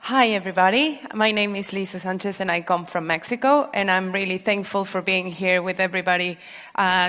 Hi, everybody. My name is Lisa Sánchez, and I come from Mexico. And I'm really thankful for being here with everybody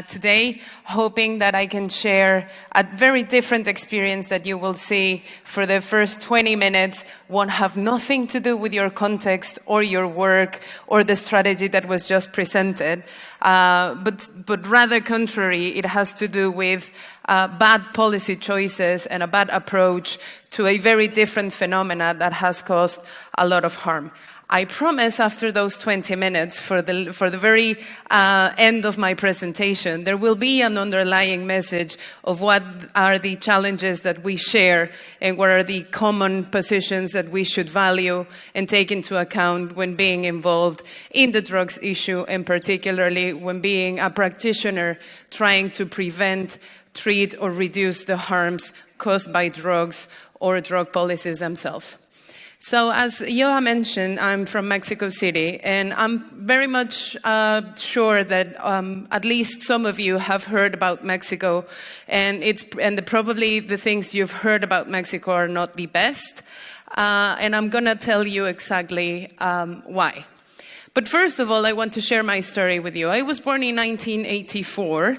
today, hoping that I can share a very different experience that you will see for the first 20 minutes won't have nothing to do with your context or your work or the strategy that was just presented, but rather contrary, it has to do with bad policy choices and a bad approach to a very different phenomena that has caused a lot of harm. I promise after those 20 minutes, for the very end of my presentation, there will be an underlying message of what are the challenges that we share and what are the common positions that we should value and take into account when being involved in the drugs issue, and particularly when being a practitioner trying to prevent, treat, or reduce the harms caused by drugs or drug policies themselves. So as Joha mentioned, I'm from Mexico City, and I'm very much sure that at least some of you have heard about Mexico, and probably the things you've heard about Mexico are not the best, and I'm going to tell you exactly why. But first of all, I want to share my story with you. I was born in 1984,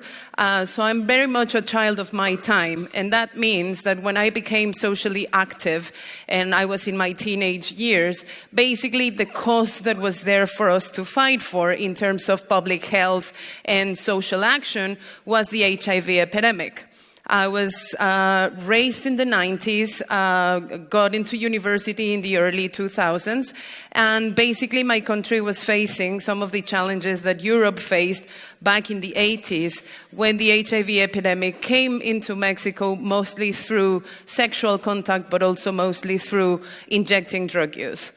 so I'm very much a child of my time. And that means that when I became socially active and I was in my teenage years, basically the cause that was there for us to fight for in terms of public health and social action was the HIV epidemic. I was raised in the 90s, got into university in the early 2000s, and basically my country was facing some of the challenges that Europe faced back in the 80s when the HIV epidemic came into Mexico, mostly through sexual contact, but also mostly through injecting drug use.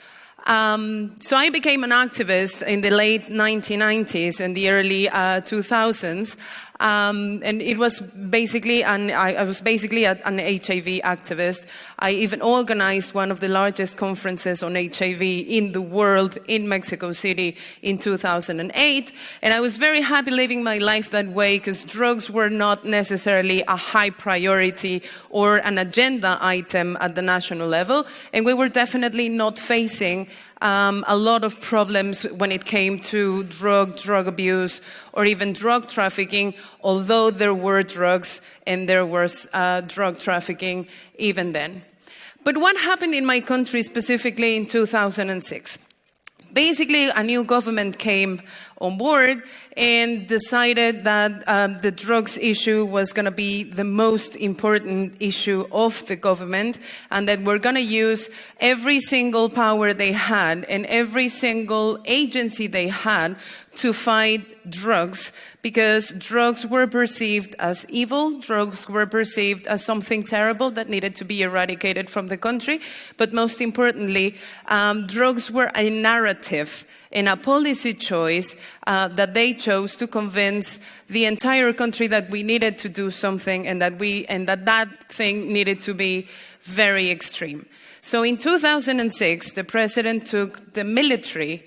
So I became an activist in the late 1990s and the early 2000s. And it was basically, I was basically an HIV activist. I even organized one of the largest conferences on HIV in the world in Mexico City in 2008. And I was very happy living my life that way because drugs were not necessarily a high priority or an agenda item at the national level. And we were definitely not facing a lot of problems when it came to drug abuse, or even drug trafficking, although there were drugs and there was drug trafficking even then. But what happened in my country specifically in 2006? Basically, a new government came on board and decided that the drugs issue was going to be the most important issue of the government, and that we're going to use every single power they had and every single agency they had to fight drugs, because drugs were perceived as evil, drugs were perceived as something terrible that needed to be eradicated from the country, but most importantly, drugs were a narrative and a policy choice that they chose to convince the entire country that we needed to do something, and that thing needed to be very extreme. So in 2006, the president took the military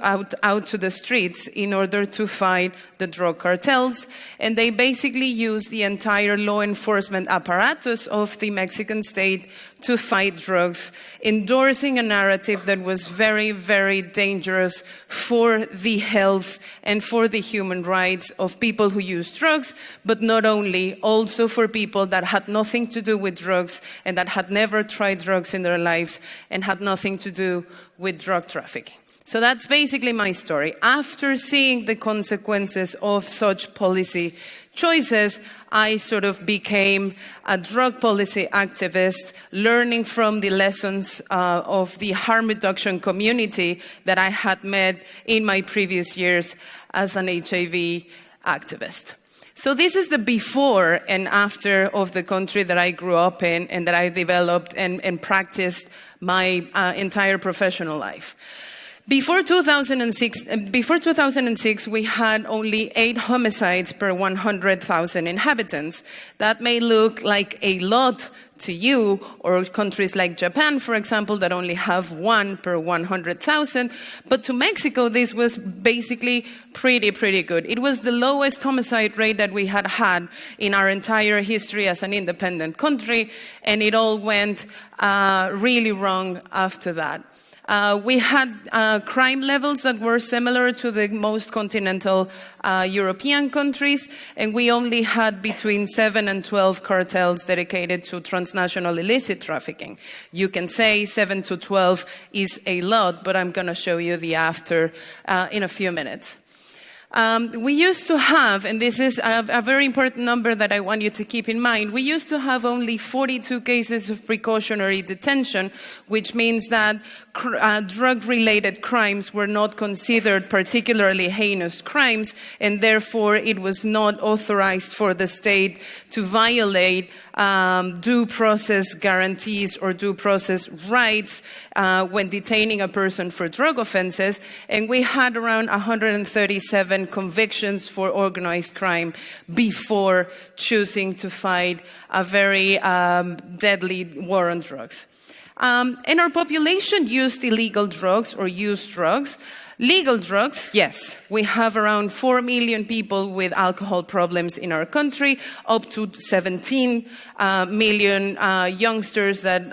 out to the streets in order to fight the drug cartels, and they basically used the entire law enforcement apparatus of the Mexican state to fight drugs, endorsing a narrative that was very, very dangerous for the health and for the human rights of people who use drugs, but not only, also for people that had nothing to do with drugs and that had never tried drugs in their lives and had nothing to do with drug trafficking. So that's basically my story. After seeing the consequences of such policy choices, I sort of became a drug policy activist, learning from the lessons of the harm reduction community that I had met in my previous years as an HIV activist. So this is the before and after of the country that I grew up in and that I developed and practiced my entire professional life. Before 2006, we had only 8 homicides per 100,000 inhabitants. That may look like a lot to you, or countries like Japan, for example, that only have 1 per 100,000. But to Mexico, this was basically pretty good. It was the lowest homicide rate that we had had in our entire history as an independent country, and it all went really wrong after that. We had crime levels that were similar to the most continental European countries, and we only had between 7 and 12 cartels dedicated to transnational illicit trafficking. You can say 7 to 12 is a lot, but I'm going to show you the after in a few minutes. We used to have, and this is a very important number that I want you to keep in mind, we used to have only 42 cases of precautionary detention, which means that drug-related crimes were not considered particularly heinous crimes, and therefore it was not authorized for the state to violate due process guarantees or due process rights when detaining a person for drug offenses, and we had around 137 convictions for organized crime before choosing to fight a very deadly war on drugs. And our population used illegal drugs or used drugs. Legal drugs, yes, we have around 4 million people with alcohol problems in our country, up to 17 million youngsters that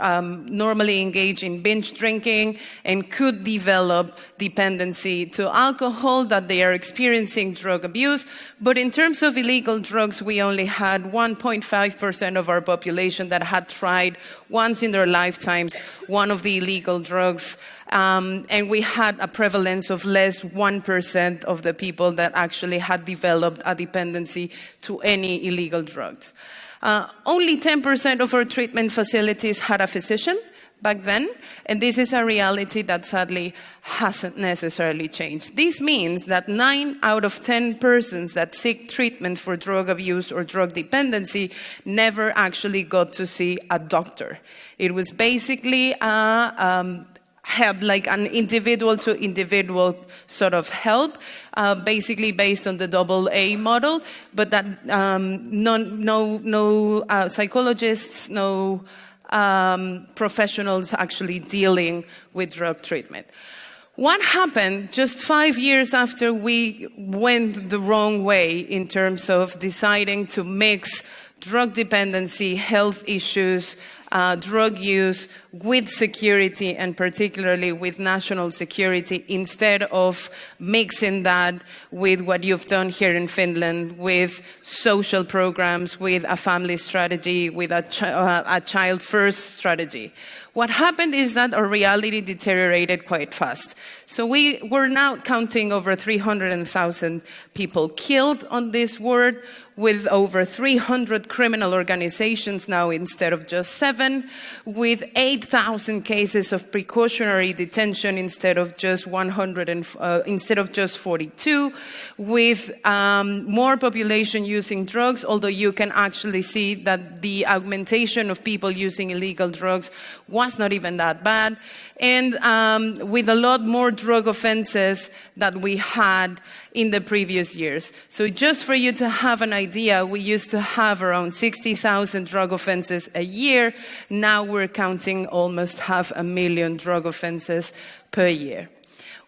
normally engage in binge drinking and could develop dependency to alcohol, that they are experiencing drug abuse. But in terms of illegal drugs, we only had 1.5% of our population that had tried once in their lifetimes one of the illegal drugs. And we had a prevalence of less 1% of the people that actually had developed a dependency to any illegal drugs. Only 10% of our treatment facilities had a physician back then, and this is a reality that sadly hasn't necessarily changed. This means that 9 out of 10 persons that seek treatment for drug abuse or drug dependency never actually got to see a doctor. It was basically help, like an individual to individual sort of help, basically based on the AA model, but that no psychologists, no professionals actually dealing with drug treatment. What happened just 5 years after we went the wrong way in terms of deciding to mix drug dependency, health issues, drug use with security, and particularly with national security, instead of mixing that with what you've done here in Finland, with social programs, with a family strategy, with a child-first strategy. What happened is that our reality deteriorated quite fast. So we were now counting over 300,000 people killed on this world, with over 300 criminal organizations now instead of just 7, with 8,000 cases of precautionary detention instead of just 42, with more population using drugs, although you can actually see that the augmentation of people using illegal drugs was not even that bad, and with a lot more drug offenses that we had in the previous years. So just for you to have an idea, we used to have around 60,000 drug offenses a year. Now we're counting almost 500,000 drug offenses per year.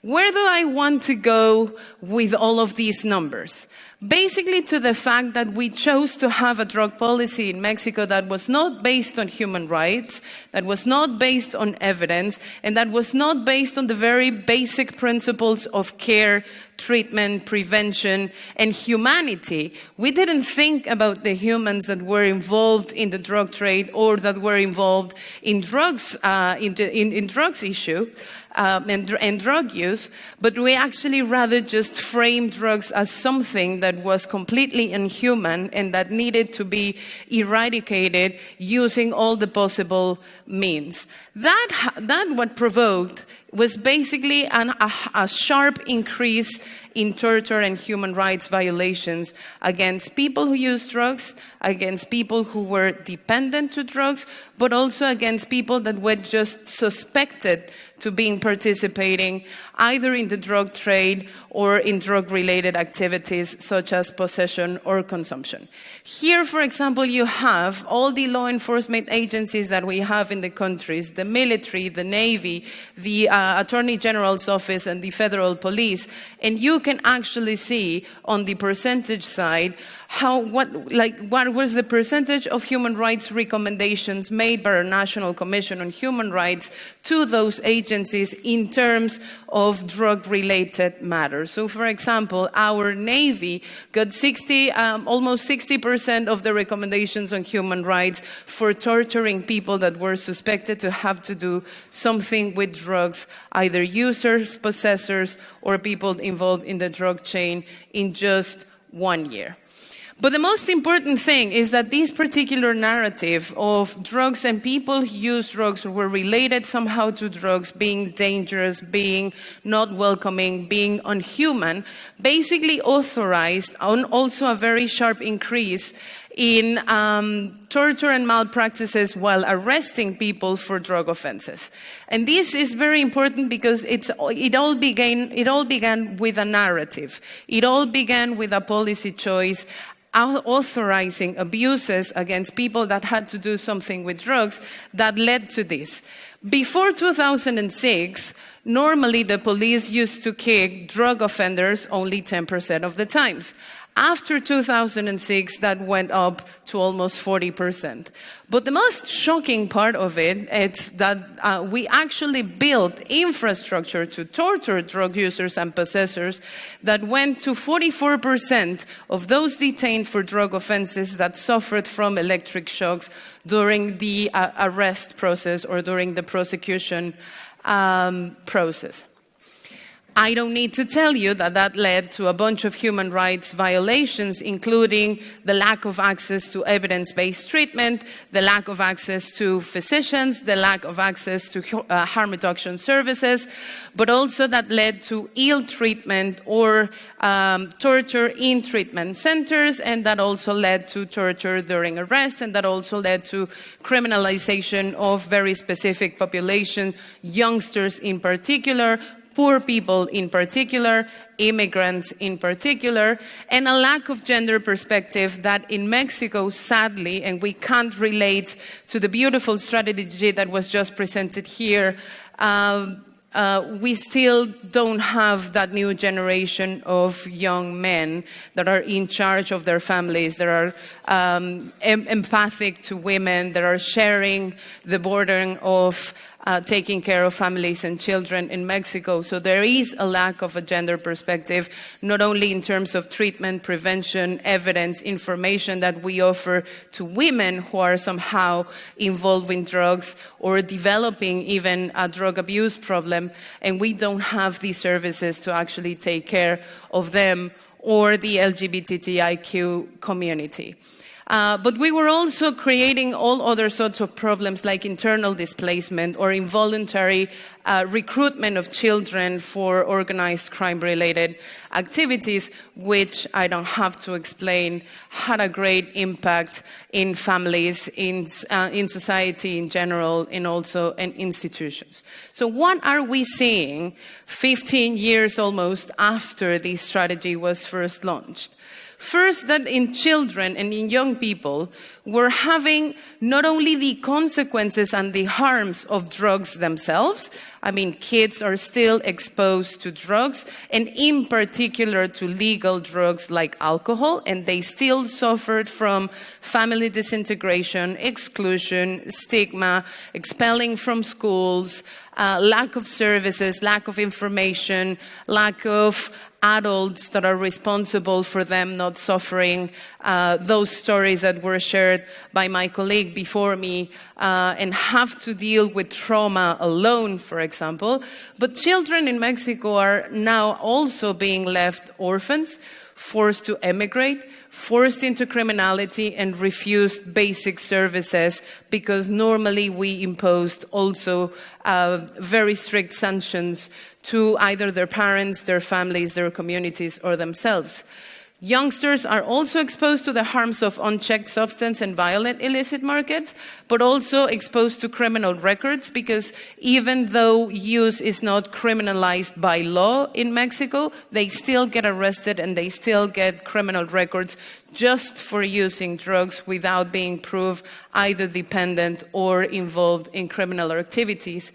Where do I want to go with all of these numbers? Basically to the fact that we chose to have a drug policy in Mexico that was not based on human rights, that was not based on evidence, and that was not based on the very basic principles of care, treatment, prevention, and humanity. We didn't think about the humans that were involved in the drug trade or that were involved in drugs, in drugs issue. And drug use, but we actually rather just framed drugs as something that was completely inhuman and that needed to be eradicated using all the possible means. That what provoked was basically a sharp increase in torture and human rights violations against people who use drugs, against people who were dependent to drugs, but also against people that were just suspected to being participating either in the drug trade or in drug-related activities such as possession or consumption. Here, for example, you have all the law enforcement agencies that we have in the countries, the military, the Navy, the Attorney General's office, and the federal police, and you can actually see on the percentage side what was the percentage of human rights recommendations made by our National Commission on Human Rights to those agencies in terms of drug-related matters. So, for example, our Navy got almost 60% of the recommendations on human rights for torturing people that were suspected to have to do something with drugs, either users, possessors, or people involved in the drug chain in just 1 year. But the most important thing is that this particular narrative of drugs and people who use drugs or were related somehow to drugs being dangerous, being not welcoming, being unhuman, basically authorized also a very sharp increase in torture and malpractices while arresting people for drug offenses. And this is very important because it all began with a narrative. It all began with a policy choice authorizing abuses against people that had to do something with drugs that led to this. Before 2006, normally the police used to kick drug offenders only 10% of the times. After 2006, that went up to almost 40%. But the most shocking part of it is that we actually built infrastructure to torture drug users and possessors that went to 44% of those detained for drug offenses that suffered from electric shocks during the arrest process or during the prosecution process. I don't need to tell you that that led to a bunch of human rights violations, including the lack of access to evidence-based treatment, the lack of access to physicians, the lack of access to harm reduction services, but also that led to ill treatment or torture in treatment centers, and that also led to torture during arrest, and that also led to criminalization of very specific population, youngsters in particular, poor people in particular, immigrants in particular, and a lack of gender perspective that in Mexico, sadly, and we can't relate to the beautiful strategy that was just presented here, we still don't have that new generation of young men that are in charge of their families, that are empathic to women, that are sharing the burden of taking care of families and children in Mexico. So there is a lack of a gender perspective, not only in terms of treatment, prevention, evidence, information that we offer to women who are somehow involved in drugs or developing even a drug abuse problem, and we don't have these services to actually take care of them or the LGBTIQ community. But we were also creating all other sorts of problems like internal displacement or involuntary recruitment of children for organized crime-related activities, which I don't have to explain, had a great impact in families, in society in general, and also in institutions. So what are we seeing 15 years almost after this strategy was first launched? First, that in children and in young people, we're having not only the consequences and the harms of drugs themselves. I mean, kids are still exposed to drugs, and in particular to legal drugs like alcohol, and they still suffered from family disintegration, exclusion, stigma, expelling from schools, lack of services, lack of information, lack of adults that are responsible for them not suffering, those stories that were shared by my colleague before me, and have to deal with trauma alone, for example. But children in Mexico are now also being left orphans. forced to emigrate, forced into criminality, and refused basic services because normally we imposed also very strict sanctions to either their parents, their families, their communities, or themselves. Youngsters are also exposed to the harms of unchecked substance and violent illicit markets, but also exposed to criminal records because even though use is not criminalized by law in Mexico, they still get arrested and they still get criminal records just for using drugs without being proved either dependent or involved in criminal activities.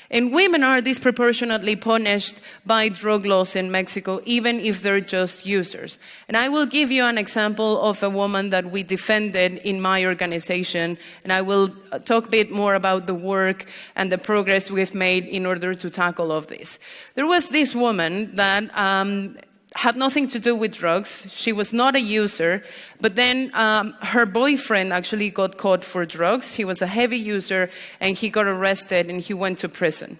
And women are disproportionately punished by drug laws in Mexico, even if they're just users. And I will give you an example of a woman that we defended in my organization, and I will talk a bit more about the work and the progress we've made in order to tackle all of this. There was this woman that had nothing to do with drugs. She was not a user, but then her boyfriend actually got caught for drugs. He was a heavy user, and he got arrested, and he went to prison.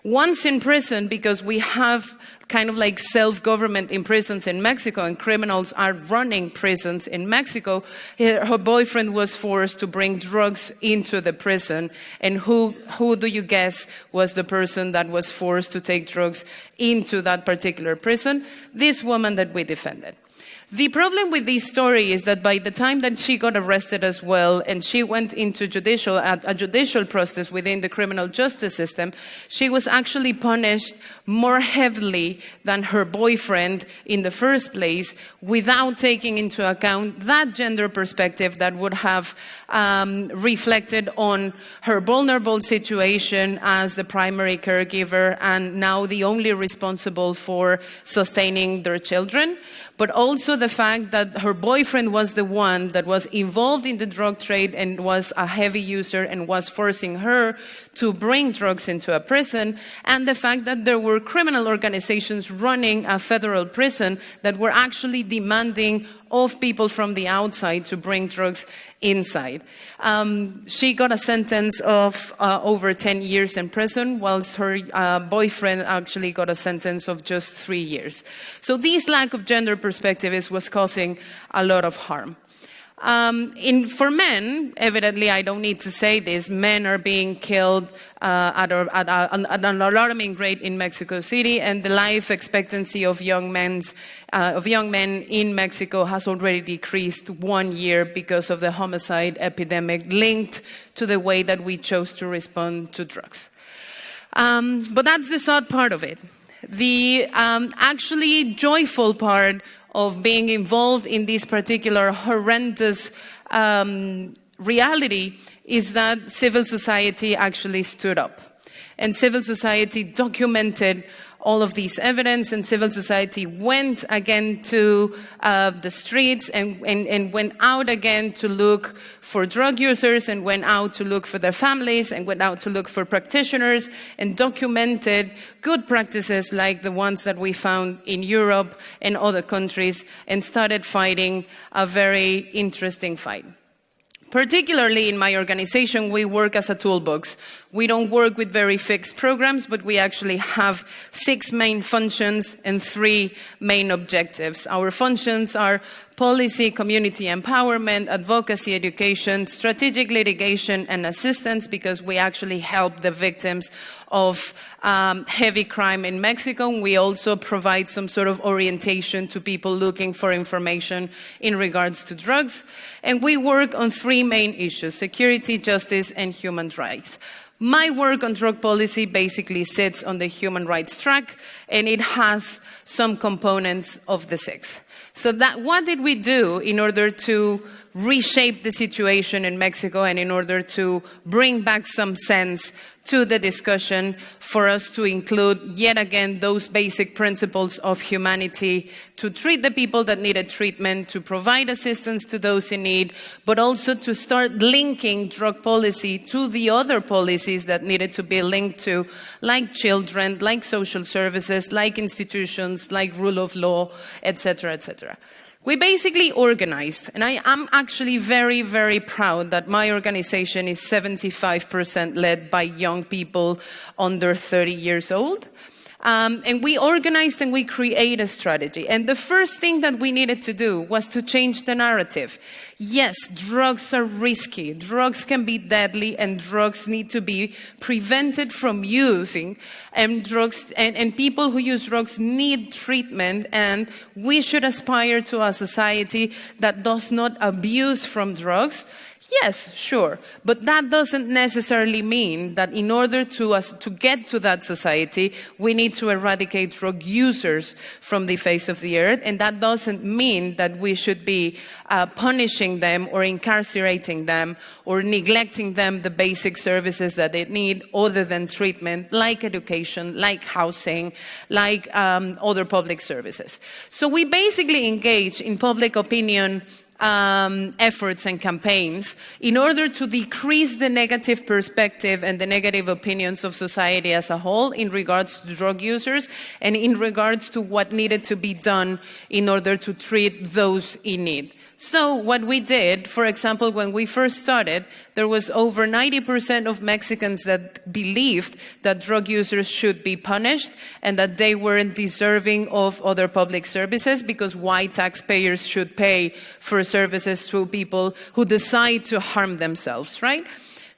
Once in prison, because we have kind of like self-government in prisons in Mexico, and criminals are running prisons in Mexico, her boyfriend was forced to bring drugs into the prison. And who do you guess was the person that was forced to take drugs into that particular prison? This woman that we defended. The problem with this story is that by the time that she got arrested as well, and she went into a judicial process within the criminal justice system, she was actually punished more heavily than her boyfriend in the first place, without taking into account that gender perspective that would have reflected on her vulnerable situation as the primary caregiver and now the only responsible for sustaining their children, but also the fact that her boyfriend was the one that was involved in the drug trade and was a heavy user and was forcing her to bring drugs into a prison, and the fact that there were criminal organizations running a federal prison that were actually demanding of people from the outside to bring drugs inside. She got a sentence of over 10 years in prison, whilst her boyfriend actually got a sentence of just 3 years. So this lack of gender perspective was causing a lot of harm. For men, evidently, I don't need to say this, men are being killed at an alarming rate in Mexico City, and the life expectancy of young men in Mexico has already decreased 1 year because of the homicide epidemic linked to the way that we chose to respond to drugs. But that's the sad part of it. The actually joyful part of being involved in this particular horrendous reality is that civil society actually stood up. And civil society documented all of this evidence, and civil society went again to the streets and went out again to look for drug users, and went out to look for their families, and went out to look for practitioners, and documented good practices like the ones that we found in Europe and other countries, and started fighting a very interesting fight. Particularly in my organization, we work as a toolbox. We don't work with very fixed programs, but we actually have 6 main functions and 3 main objectives. Our functions are policy, community empowerment, advocacy, education, strategic litigation, and assistance, because we actually help the victims of heavy crime in Mexico. We also provide some sort of orientation to people looking for information in regards to drugs. And we work on 3 main issues: security, justice, and human rights. My work on drug policy basically sits on the human rights track, and it has some components of the 6. So what did we do in order to reshape the situation in Mexico, and in order to bring back some sense to the discussion for us to include yet again those basic principles of humanity, to treat the people that needed treatment, to provide assistance to those in need, but also to start linking drug policy to the other policies that needed to be linked to, like children, like social services, like institutions, like rule of law, etc., etc. We basically organized, and I am actually very, very proud that my organization is 75% led by young people under 30 years old. And we organized and we created a strategy. And the first thing that we needed to do was to change the narrative. Yes, drugs are risky. Drugs can be deadly, and drugs need to be prevented from using. And people who use drugs need treatment, and we should aspire to a society that does not abuse from drugs. Yes, sure, but that doesn't necessarily mean that in order to get to that society, we need to eradicate drug users from the face of the earth, and that doesn't mean that we should be punishing them or incarcerating them or neglecting them the basic services that they need other than treatment, like education, like housing, like other public services. So we basically engage in public opinion efforts and campaigns in order to decrease the negative perspective and the negative opinions of society as a whole in regards to drug users and in regards to what needed to be done in order to treat those in need. So what we did, for example, when we first started, there was over 90% of Mexicans that believed that drug users should be punished and that they weren't deserving of other public services because why taxpayers should pay for services to people who decide to harm themselves, right?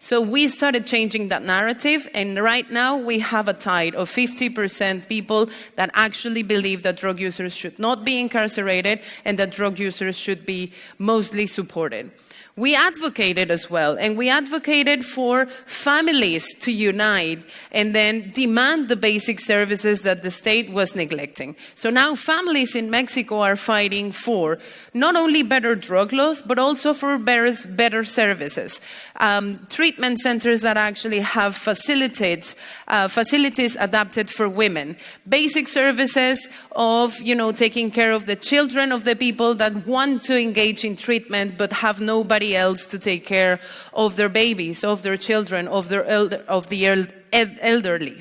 So we started changing that narrative, and right now we have a tide of 50% people that actually believe that drug users should not be incarcerated and that drug users should be mostly supported. We advocated as well, and we advocated for families to unite and then demand the basic services that the state was neglecting. So now families in Mexico are fighting for not only better drug laws, but also for better services. Treatment centers that actually have facilities adapted for women. Basic services of, taking care of the children of the people that want to engage in treatment but have nobody else to take care of their babies, of their children, of the elderly.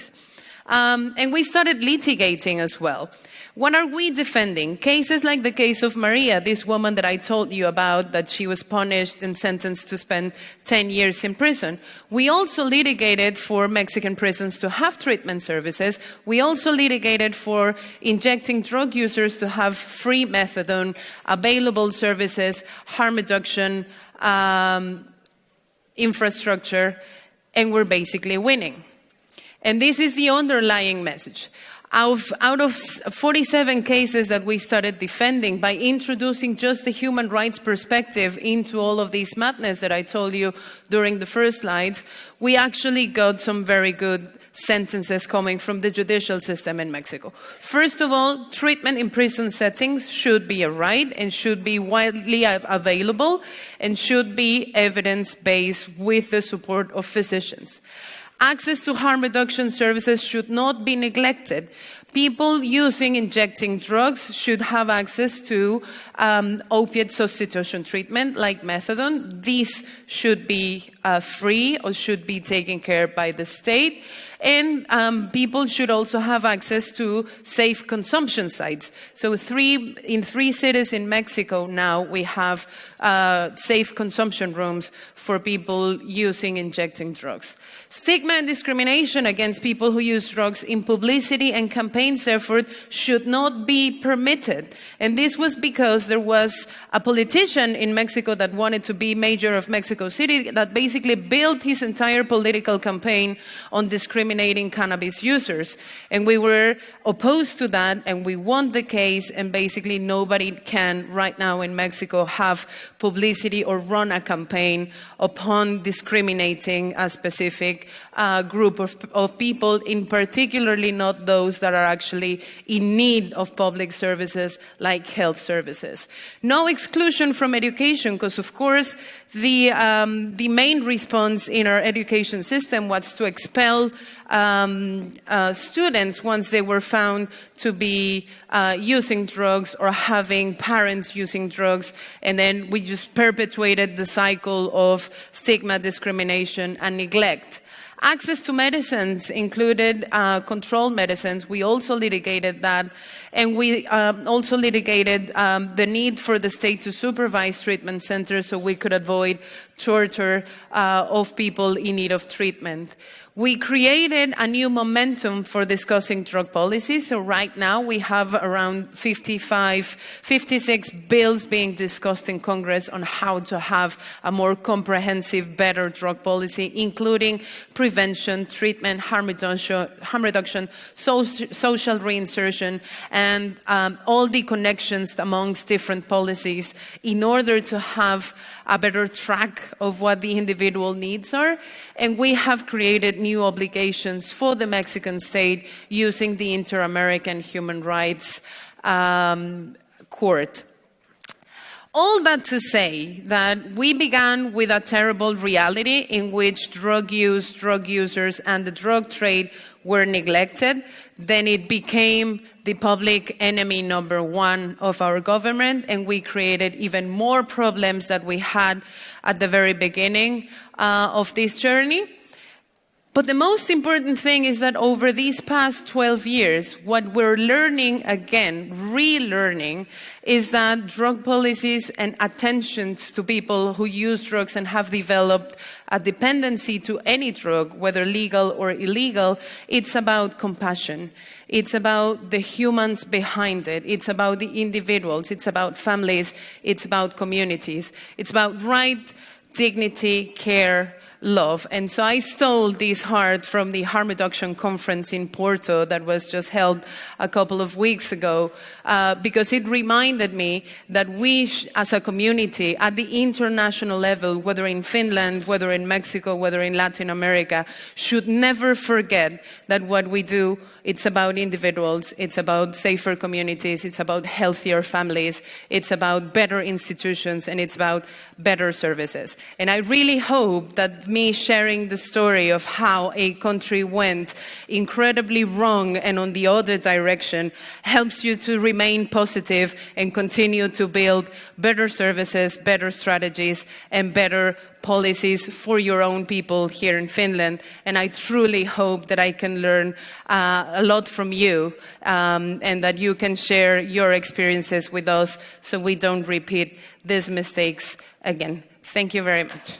And we started litigating as well. What are we defending? Cases like the case of Maria, this woman that I told you about, that she was punished and sentenced to spend 10 years in prison. We also litigated for Mexican prisons to have treatment services. We also litigated for injecting drug users to have free methadone, available services, harm reduction, infrastructure, and we're basically winning. And this is the underlying message. Out of 47 cases that we started defending by introducing just the human rights perspective into all of these madness that I told you during the first slides, we actually got some very good sentences coming from the judicial system in Mexico. First of all, treatment in prison settings should be a right and should be widely available and should be evidence-based with the support of physicians. Access to harm reduction services should not be neglected. People injecting drugs should have access to opiate substitution treatment like methadone. These should be free or should be taken care of by the state. And people should also have access to safe consumption sites. So in 3 cities in Mexico now, we have safe consumption rooms for people injecting drugs. Stigma and discrimination against people who use drugs in publicity and campaigns effort should not be permitted. And this was because there was a politician in Mexico that wanted to be mayor of Mexico City that basically built his entire political campaign on discriminating cannabis users. And we were opposed to that, and we won the case, and basically nobody can right now in Mexico have publicity or run a campaign upon discriminating a specific group of people, in particularly not those that are actually in need of public services like health services. No exclusion from education, because of course the main response in our education system was to expel students once they were found to be using drugs or having parents using drugs, and then we just perpetuated the cycle of stigma, discrimination, and neglect. Access to medicines included controlled medicines. We also litigated that. And we also litigated the need for the state to supervise treatment centers so we could avoid torture of people in need of treatment. We created a new momentum for discussing drug policy. So right now we have around 56 bills being discussed in Congress on how to have a more comprehensive, better drug policy, including prevention, treatment, harm reduction, social reinsertion, and all the connections amongst different policies in order to have a better track of what the individual needs are. And we have created new obligations for the Mexican state using the Inter-American Human Rights Court. All that to say that we began with a terrible reality in which drug use, drug users, and the drug trade were neglected. Then it became the public enemy #1 of our government, and we created even more problems that we had at the very beginning of this journey. But the most important thing is that over these past 12 years, what we're learning again, relearning, is that drug policies and attentions to people who use drugs and have developed a dependency to any drug, whether legal or illegal, it's about compassion. It's about the humans behind it. It's about the individuals. It's about families. It's about communities. It's about right, dignity, care, love. And so I stole this heart from the harm reduction conference in Porto that was just held a couple of weeks ago, because it reminded me that we as a community at the international level, whether in Finland, whether in Mexico, whether in Latin America, should never forget that what we do, it's about individuals, it's about safer communities, it's about healthier families, it's about better institutions, and it's about better services. And I really hope that me sharing the story of how a country went incredibly wrong and on the other direction helps you to remain positive and continue to build better services, better strategies, and better policies for your own people here in Finland. And I truly hope that I can learn a lot from you, and that you can share your experiences with us so we don't repeat these mistakes again. Thank you very much.